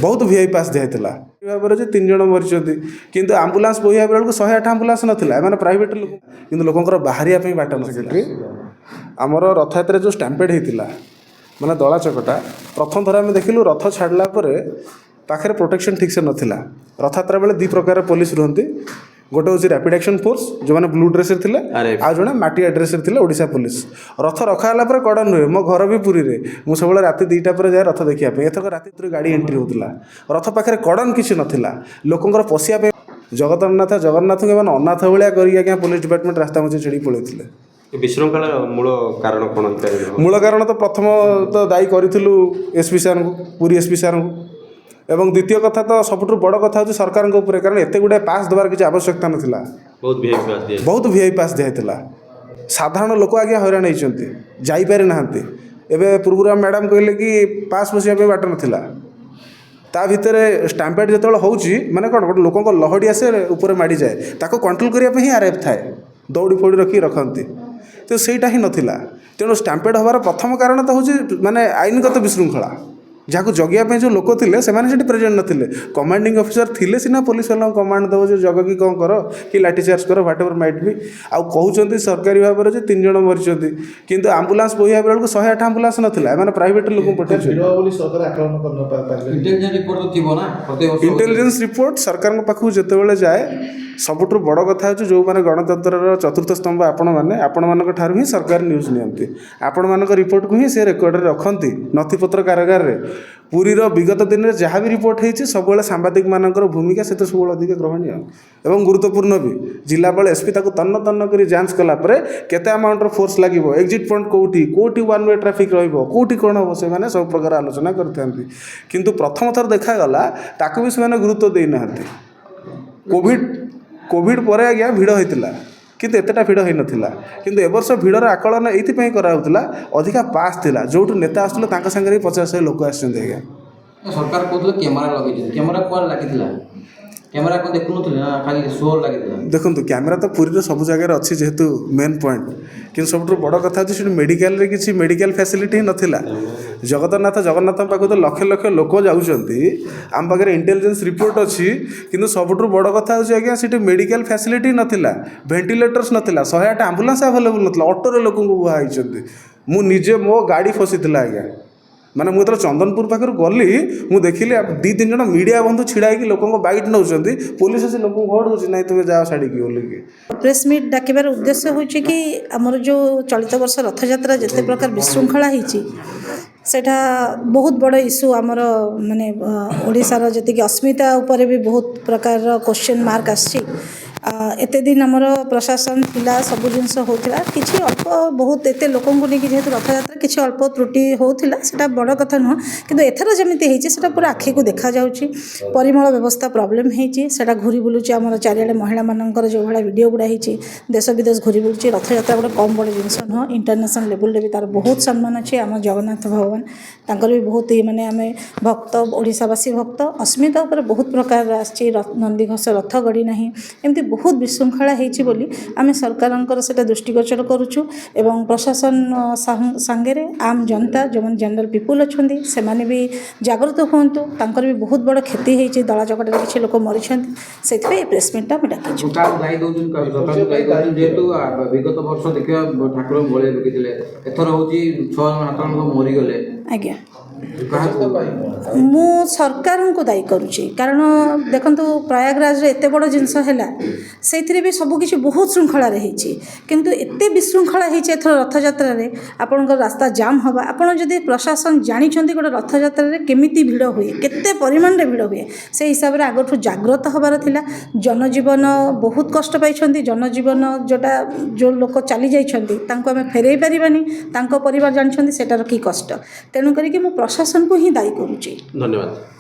बहुत वीआई पास दिखाई भाव में 3 जन मरी किंतु आंबुलांस बोहिया बेलू 108 आंबुलांस नाला एम प्राइट लोक कि लोकर बाहर बाट ना आमर रथ यात्रा जो स्टाम्पेड होता माने दला चकटा प्रथम थर आम देखिलु रथ छाड़ला पाखे प्रोटेक्शन ठीक से नाला रथ यात्रा बेले 2 प्रकार पुलिस रुहति गोटे हूँ रैपिड एक्शन फोर्स जो मैंने ब्लू ड्रेस थे आ जो माटिया ड्रेस थे ओडिशा पुलिस रथ रखाला कड़न रुहे मो घर भी पुरी में मुझे सब रात 2टा पर जाए रथ देखा एथर रात गाड़ी एंट्री होता रथ पाखे कड़न किसी नाला लोकंर पशिया जगन्नाथ के अनाथ भाया कर पुलिस डिपार्टमेंट रास्ता मझे छेड़ी पलैते विशृंखला मूल कारण कौन मूल कारण तो प्रथम तो दायी करूँ एसपी सार को पुरी एसपी सार को एवं द्वितीय कथा तो सबुठ बड़ कथा हूँ सरकार कारण एत गुड़ाए पास देवार किसी आवश्यकता नाला बहुत वीआई पास दिखाई साधारण लोक आज्ञा हैरान होती जापारी ना एवं पूर्व मैडम कहले कि पास बसवाई बाट नाला ता भितर स्टाम्पेड जो होची माने कौन गोटे लोक लहड़ी आसे ऊपर माड़ी जाए ताको कंट्रोल करने ही आरएफ थाए दौड़ी फौड़ी रखी रखती तो सहीटा ही नाला तेणु स्टाम्पेड हबार प्रथम कारण तो हूँ माने आईनगत विशृंखला जहाँ जगिया जो लोक थे से प्रेजेंट नथिले कमांडिंग ऑफिसर थिले सिना पुलिस वाला कमांड दब जो जग कि कौन कर कि लाठीचार्ज कर व्हाट एवर माइट भी आउ कहते सरकारी भाव में 3 जन मरी किंतु आंबुलांस बोहिया बेलू 108 आंबुलांस नाला एम प्राइट लोक पठे इंटेलिजेंस रिपोर्ट सरकार पाखु जिते जाए सबुठ बड़ कथा हूँ जो मैंने गणतंत्र चतुर्थ स्तंभ आपण मैंने ठार ही सरकार न्यूज नियंती आपण मान रिपोर्ट को ही से रेकर्ड रखती नथिपत्र कारागार रे पुरीर विगत दिन में जहाँ भी रिपोर्ट होती सब सांबादिक मानकर भूमिका से सब अधिक ग्रहणीय एवं गुरुत्वपूर्ण भी जिलापाल एसपी ताको तन्न तन्न कर जांच कलापर केते अमाउंटर फोर्स लगे एक्जिट पॉइंट कौटी कौटी वन वे ट्राफिक रौटी कौन हम से मैंने सब प्रकार आलोचना करते किंतु प्रथम थर देखागला ताकू भी से गुरुत्व देना कोविड पर आज्ञा भिड़ होता किंतु एतटा भिड़ हो नाला किंतु एवर्ष भिड़र आकलन ये कराला अधिका पास थिला जो नेता आसुले सांगे 50-100 लोक आज्ञा सरकार कहते कैमेरा लगे कैमेरा कौन लगी कैमेरा को देखु खाली शो लगी देखो कैमेरा तो पूरी सब जगह अच्छी जेहेतु मेन पॉइंट कि सब बड़ कथा अच्छी मेडिकल किसी मेडिकल फैसिलिटी नाला जगन्नाथ पाख तो लक्ष लक्ष लोक जाऊँगी आम पाखे इंटेलिजेंस रिपोर्ट अच्छी कि सबुठ बड़ कथा हूँ आज्ञा से मेडिकल फैसिलिटी नाला भेंटिलेटर्स नाला 108 आंबुलांस आवेलेबल नाला ऑटोरे लोक बुहाई मुझे मो गाड़ी फसी आज्ञा माने मुझे चंदनपुर पाखर गली मुझे देखिली 2-3 जन मीडिया बंधु छिड़ा लोक बैट नौ पुलिस आसी लोक घोड़े ना तुम जाओ छाड़ी बोलिकी प्रेस मीट डाकिबार उद्देश्य हूँ कि आमर जो चलित वर्ष रथ यात्रा जिते प्रकार विशृंखला होती सेटा बहुत बड़ इश्यू आमर माने ओडिशार जी अस्मिता उपर भी बहुत प्रकार क्वेश्चन मार्क आसी एते दिन आमर प्रशासन थिला सब जिनस होता किसी अल्प बहुत एत लोक जेहेतु रथ यात्रा किसी अल्प त्रुटि होता से बड़ कथा नुह कि एथर जमी होता पूरा आखि को देखा जाउछि परिमल व्यवस्था प्रोब्लेम होता घूरी बुलूची आम चारिड़े महिला मानकर जो भाया वीडियो गुड़ा होती देश विदेश घूरी बुलूची रथ यात्रा गोटे कम बड़ जिनस नुह इंटरनेशनल लेवल भी तार बहुत सम्मान अच्छे आम जगन्नाथ भगवान तांकर भी बहुत माने आम भक्त ओडिशावासी भक्त अस्मिता उपर बहुत प्रकार आसी नंदीघोष रथ गड़ी ना एमती बहुत विशृंखला होती बोली आम सरकार से दृष्टिगोचर करुचु एवं प्रशासन सांगे आम जनता जो जनरल पीपुल अच्छा से भी जागृत हूँ तांकर भी बहुत बड़ क्षति होती दला चकटा किसी लोक मरी से प्रेसमिटा डाक जेहेतु विगत वर्ष देखा ठाकुर बड़े लुकी एथर हूँ 6 जन मरीगले आज्ञा मु सरकार को दायी करुच्ची कारण देखु प्रयागराज एत बड़ जिनस है से भी सबकि बहुत श्रृंखला रही किंतु एत विशृंखला होती एथर रथ यात्रा आपण रास्ता जाम हवा आपड़ जदि प्रशासन जानते गोटे रथ यात्रा केमी भिड़ हुए केते परिमाण में भिड़ हुए से हिसाब से आगठू जागृत हबार थिला जनजीवन बहुत कष्ट पाई जनजीवन जोटा जो लोक चली जाइछन्ति तांको आमे फेरई पारिबानी तांको परिवार जानछन्ति सेटार की कष्ट तेणु करिकि मु प्रशासन को ही दायी करुच्ची। धन्यवाद।